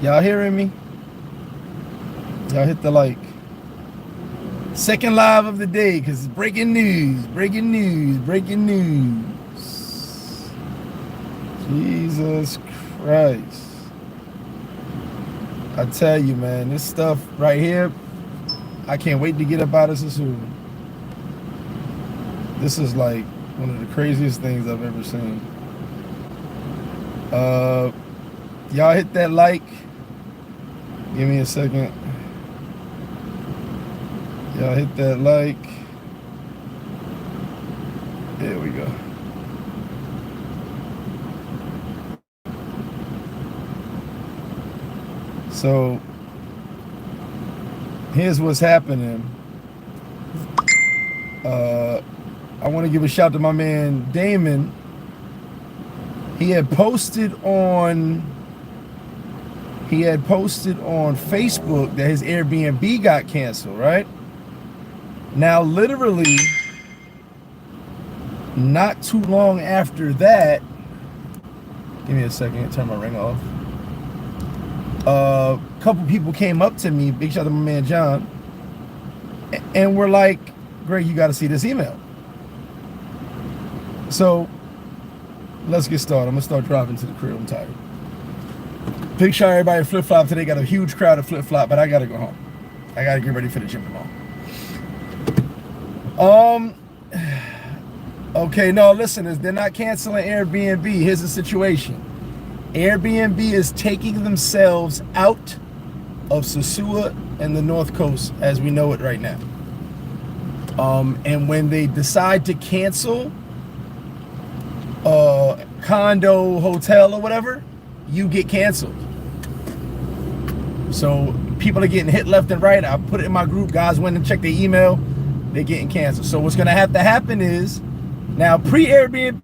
Y'all hearing me? Y'all hit the like. Second live of the day, because it's breaking news, breaking news, breaking news. Jesus Christ. I tell you, man, this stuff right here, I can't wait to get up out of Sosua. This is like one of the craziest things I've ever seen. Y'all hit that like. Give me a second. Y'all hit that like. There we go. So here's what's happening. I want to give a shout to my man Damon. He had posted on Facebook that his Airbnb got canceled, right? Now, literally, not too long after that, give me a second, turn my ring off. A couple people came up to me, big shout out to my man John, and were like, Greg, you got to see this email. So, let's get started. I'm going to start driving to the crib. I'm tired. Big shout out everybody at FlipFlop today. Got a huge crowd at FlipFlop, but I got to go home. I got to get ready for the gym tomorrow. Okay, no, listen, they're not canceling Airbnb. Here's the situation. Airbnb is taking themselves out of Sosua and the North Coast as we know it right now. And when they decide to cancel a condo, hotel, or whatever, you get canceled. So people are getting hit left and right. I put it in my group. Guys went and checked their email. They're getting canceled. So what's going to have to happen is, now pre-Airbnb,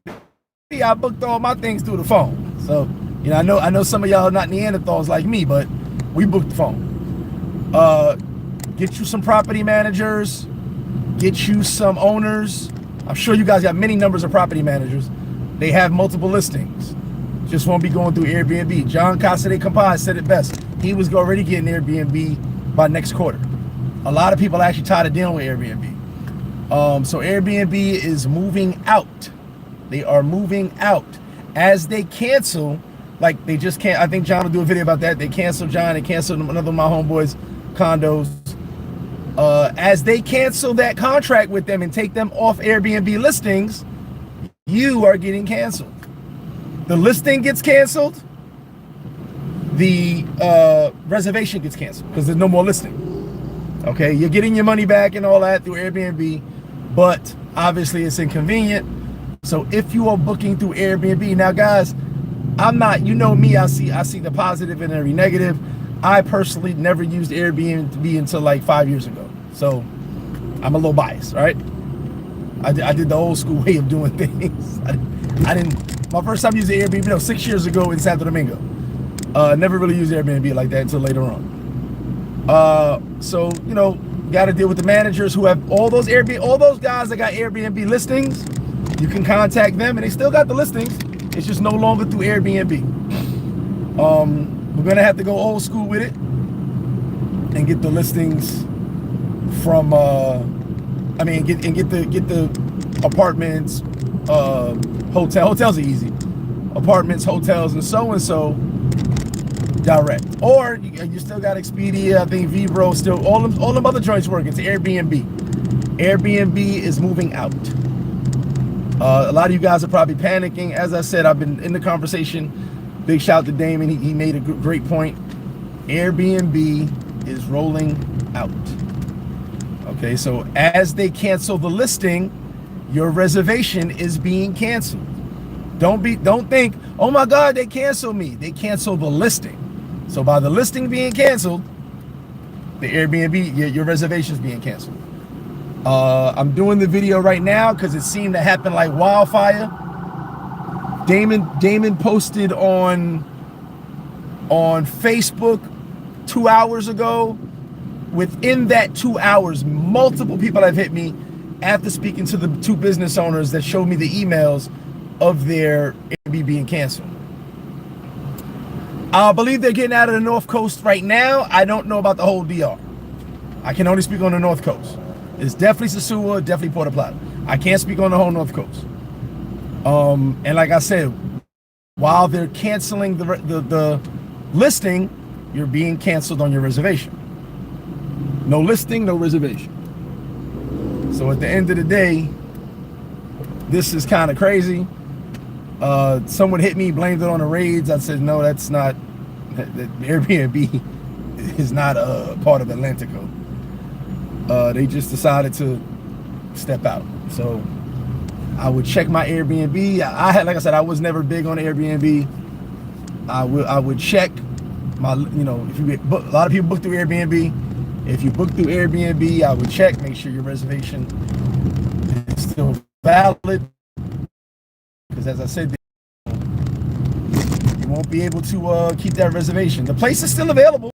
I booked all my things through the phone. So, you know, I know some of y'all are not Neanderthals like me, but we booked the phone. Get you some property managers, get you some owners. I'm sure you guys got many numbers of property managers. They have multiple listings. Just won't be going through Airbnb. John Casade Compaz said it best. He was already getting Airbnb by next quarter. A lot of people are actually tired of dealing with Airbnb. So Airbnb is moving out. They are moving out. As they cancel, like they just can't, I think John will do a video about that. They canceled John, they canceled another of my homeboys' condos. As they cancel that contract with them and take them off Airbnb listings, you are getting canceled. The listing gets canceled, the reservation gets canceled because there's no more listing. Okay, you're getting your money back and all that through Airbnb, but obviously it's inconvenient. So if you are booking through Airbnb, now guys, I'm not, you know me, I see the positive and every negative. I personally never used Airbnb until like 5 years ago. So I'm a little biased, right? I did the old school way of doing things. I didn't, my first time using Airbnb, no, 6 years ago in Santo Domingo. Never really used Airbnb like that until later on. So, you know, got to deal with the managers who have all those guys that got Airbnb listings. You can contact them and they still got the listings. It's just no longer through Airbnb. We're going to have to go old school with it and get the listings from, get the apartments, hotels are easy. Apartments, hotels, and so direct. Or you still got Expedia, I think Vibro, still all them other joints work. It's Airbnb. Airbnb is moving out. A lot of you guys are probably panicking. As I said, I've been in the conversation. Big shout to Damon. He made a great point. Airbnb is rolling out. Okay, so as they cancel the listing, your reservation is being canceled. Don't think, oh my God, they canceled me. They canceled the listing. So by the listing being canceled, the Airbnb, your reservation is being canceled. I'm doing the video right now because it seemed to happen like wildfire. Damon posted on Facebook 2 hours ago. Within that 2 hours, multiple people have hit me after speaking to the two business owners that showed me the emails of their Airbnb being canceled. I believe they're getting out of the North Coast right now. I don't know about the whole DR. I can only speak on the North Coast. It's definitely Sosua, definitely Puerto Plata. I can't speak on the whole North Coast. And like I said, while they're canceling the listing, you're being canceled on your reservation. No listing, no reservation. So at the end of the day, this is kind of crazy. Someone hit me, blamed it on the raids. I said, no, that's not. Airbnb is not a part of Atlantico. They just decided to step out. So I would check my Airbnb. Like I said, I was never big on Airbnb. I would check my, if you book, a lot of people book through Airbnb. If you book through Airbnb, I would check, make sure your reservation is still valid. Because as I said, you won't be able to keep that reservation. The place is still available.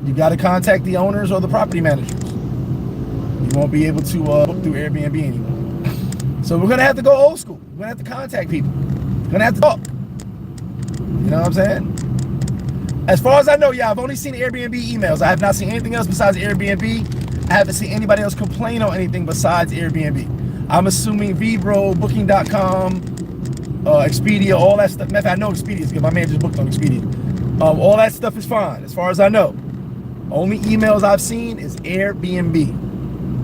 You got to contact the owners or the property managers. You won't be able to book through Airbnb anymore. So we're going to have to go old school. We're going to have to contact people. We're going to have to talk. You know what I'm saying? As far as I know, yeah, I've only seen Airbnb emails. I have not seen anything else besides Airbnb. I haven't seen anybody else complain on anything besides Airbnb. I'm assuming Vibro, Booking.com, Expedia, all that stuff. Matter of fact, I know Expedia is good. My man just booked on Expedia. All that stuff is fine, as far as I know. Only emails I've seen is Airbnb.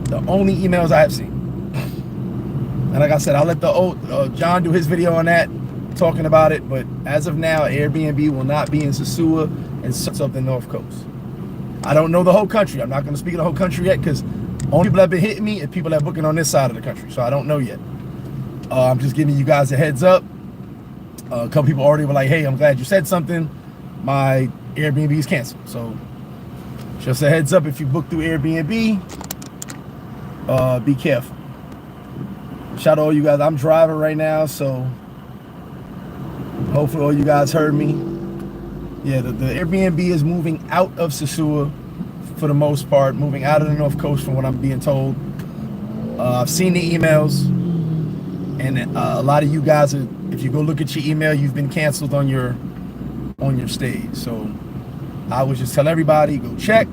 The only emails I have seen. And like I said, I'll let the John do his video on that, talking about it. But as of now, Airbnb will not be in Sosua and something North Coast. I don't know the whole country. I'm not going to speak of the whole country yet, because only people that have been hitting me are people that are booking on this side of the country. So I don't know yet. I'm just giving you guys a heads up. A couple people already were like, hey, I'm glad you said something. My Airbnb is canceled. So just a heads up, if you book through Airbnb, be careful. Shout out to all you guys. I'm driving right now, so hopefully all you guys heard me. Yeah, the Airbnb is moving out of Sosua for the most part, moving out of the North Coast from what I'm being told. I've seen the emails, and a lot of you guys, if you go look at your email, you've been canceled on your stay. So I would just tell everybody, go check.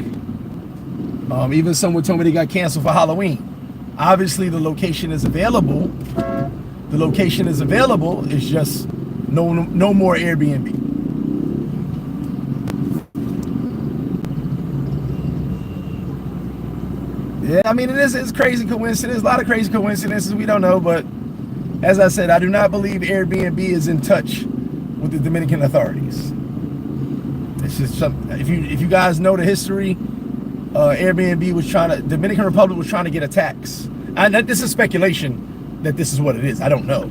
Even someone told me they got canceled for Halloween. Obviously, the location is available. The location is available. It's just no more Airbnb. Yeah, I mean, it's crazy coincidence. A lot of crazy coincidences we don't know, but as I said, I do not believe Airbnb is in touch with the Dominican authorities. It's just something. If you guys know the history, Airbnb was Dominican Republic was trying to get a tax. And this is speculation that this is what it is. I don't know.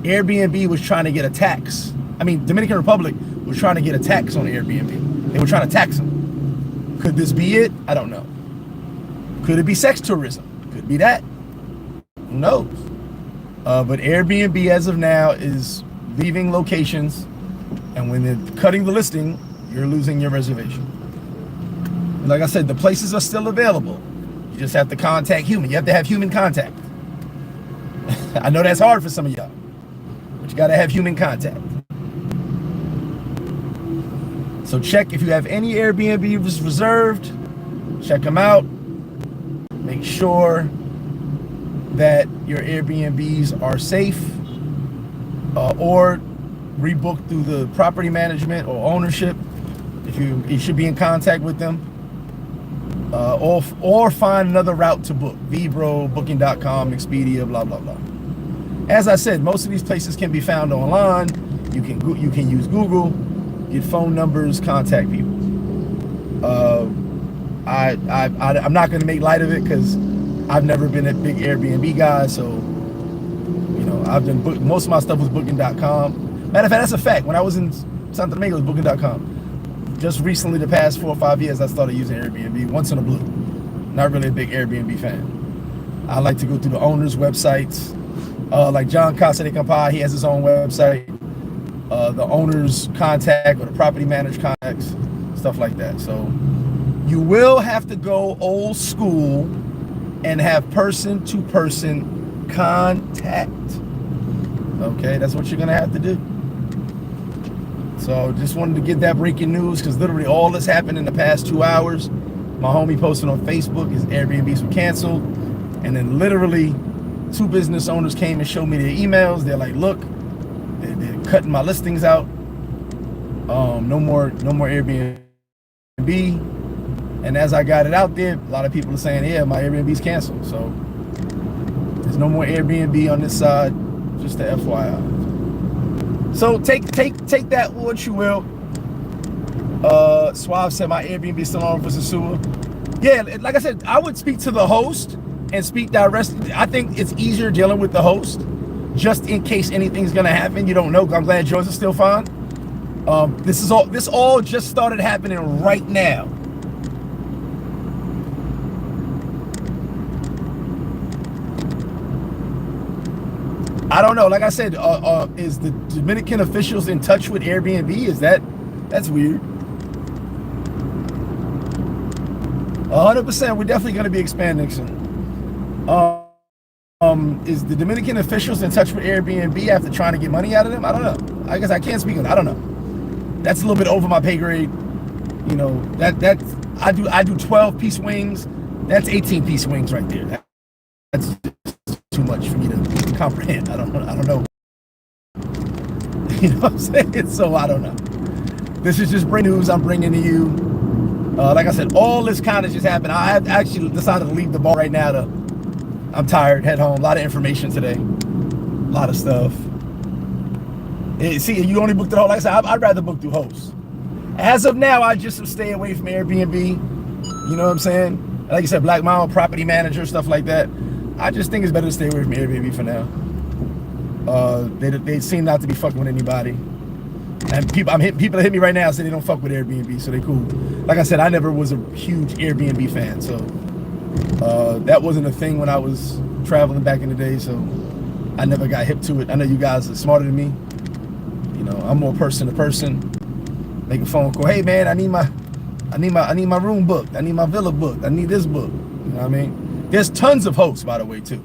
Airbnb was trying to get a tax. I mean, Dominican Republic was trying to get a tax on Airbnb. They were trying to tax them. Could this be it? I don't know. Could it be sex tourism? Could be that. Who knows? But Airbnb, as of now, is leaving locations, and when they're cutting the listing, you're losing your reservation. Like I said, the places are still available. You just have to contact human. You have to have human contact. I know that's hard for some of y'all, but you got to have human contact. So check if you have any Airbnb reserved. Check them out. Make sure that your Airbnbs are safe, or rebook through the property management or ownership if you should be in contact with them, or find another route to book. Vibro, Booking.com, Expedia, blah blah blah. As I said, most of these places can be found online. You can use Google, get phone numbers, contact people. I'm not going to make light of it because I've never been a big Airbnb guy, so I've been most of my stuff was Booking.com. Matter of fact, that's a fact. When I was in Santo Domingo, it was Booking.com. Just recently, the past 4 or 5 years, I started using Airbnb once in a blue. Not really a big Airbnb fan. I like to go through the owners' websites. Like John Casa de Campa, he has his own website. The owner's contact or the property manager contacts, stuff like that. So you will have to go old school and have person-to-person contact. Okay, that's what you're gonna have to do. So just wanted to get that breaking news because literally all this happened in the past 2 hours. My homie posted on Facebook his Airbnbs were canceled. And then literally 2 business owners came and showed me their emails. They're like, look, they're cutting my listings out. No more Airbnb. And as I got it out there, a lot of people are saying, yeah, my Airbnb's canceled. So there's no more Airbnb on this side, just the FYI. So take that what you will. Suave said my Airbnb is still on for Sosua. Yeah, like I said, I would speak to the host and speak directly. I think it's easier dealing with the host, just in case anything's gonna happen. You don't know. I'm glad yours is still fine. This all just started happening right now. I don't know. Like I said, is the Dominican officials in touch with Airbnb? That's weird. 100%. We're definitely going to be expanding soon. Is the Dominican officials in touch with Airbnb after trying to get money out of them? I don't know. I guess I can't speak on. I don't know. That's a little bit over my pay grade. You know, that's I do 12-piece wings. That's 18-piece wings right there. That's too much for me to comprehend. I don't know. You know what I'm saying? So I don't know. This is just breaking news I'm bringing to you. Like I said, all this kind of just happened. I have actually decided to leave the bar right now. I'm tired. Head home. A lot of information today. A lot of stuff. See, you only booked it all. Like I said, I'd rather book through hosts. As of now, I just stay away from Airbnb. You know what I'm saying? Like I said, Black Mama, property manager, stuff like that. I just think it's better to stay away from Airbnb for now. They seem not to be fucking with anybody. And people that hit me right now say they don't fuck with Airbnb, so they cool. Like I said, I never was a huge Airbnb fan, so that wasn't a thing when I was traveling back in the day, so I never got hip to it. I know you guys are smarter than me. You know, I'm more person to person. Make a phone call. Hey man, I need my room booked. I need my villa booked. I need this book. You know what I mean? There's tons of hosts, by the way, too.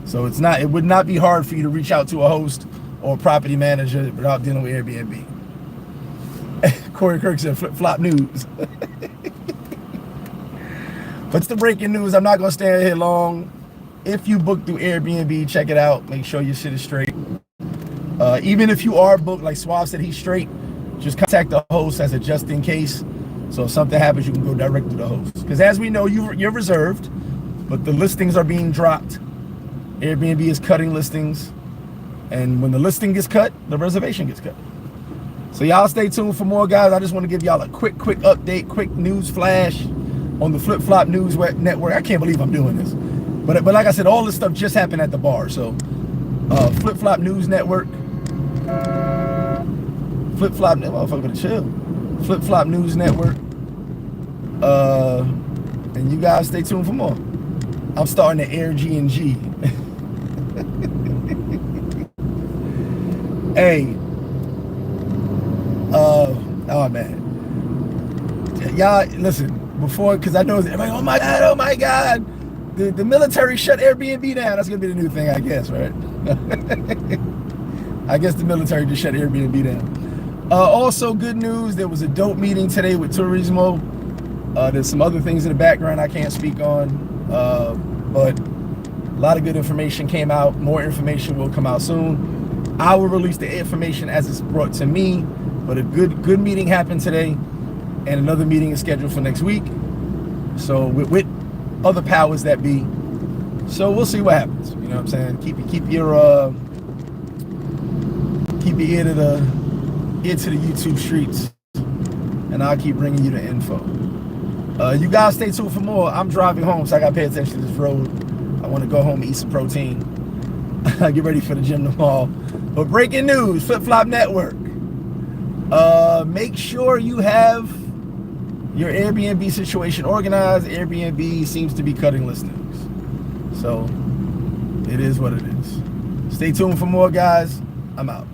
So it would not be hard for you to reach out to a host or a property manager without dealing with Airbnb. Corey Kirk said flip-flop news. But it's the breaking news. I'm not going to stay here long. If you book through Airbnb, check it out. Make sure your shit is straight. Even if you are booked, like Suave said, he's straight, just contact the host as a just in case. So if something happens, you can go direct to the host. Because as we know, you're reserved, but the listings are being dropped. Airbnb is cutting listings. And when the listing gets cut, the reservation gets cut. So y'all stay tuned for more, guys. I just want to give y'all a quick update, quick news flash on the FlipFlop News Network. I can't believe I'm doing this. But like I said, all this stuff just happened at the bar. So FlipFlop News Network. FlipFlop, motherfucker, chill. FlipFlop News Network. And you guys stay tuned for more. I'm starting to air G&G. Hey. Oh man. Y'all listen, before, because I know everybody, oh my God. The military shut Airbnb down. That's gonna be the new thing, I guess, right? I guess the military just shut Airbnb down. Also, good news, there was a dope meeting today with Turismo. There's some other things in the background I can't speak on, but a lot of good information came out. More information will come out soon. I will release the information as it's brought to me, but a good meeting happened today, and another meeting is scheduled for next week. So with other powers that be. So we'll see what happens. You know what I'm saying? Keep your ear to the YouTube streets, and I'll keep bringing you the info. You guys stay tuned for more. I'm driving home, so I gotta pay attention to this road. I want to go home and eat some protein. Get ready for the gym tomorrow. But breaking news, FlipFlop Network. Make sure you have your Airbnb situation organized. Airbnb seems to be cutting listings. So it is what it is. Stay tuned for more, guys. I'm out.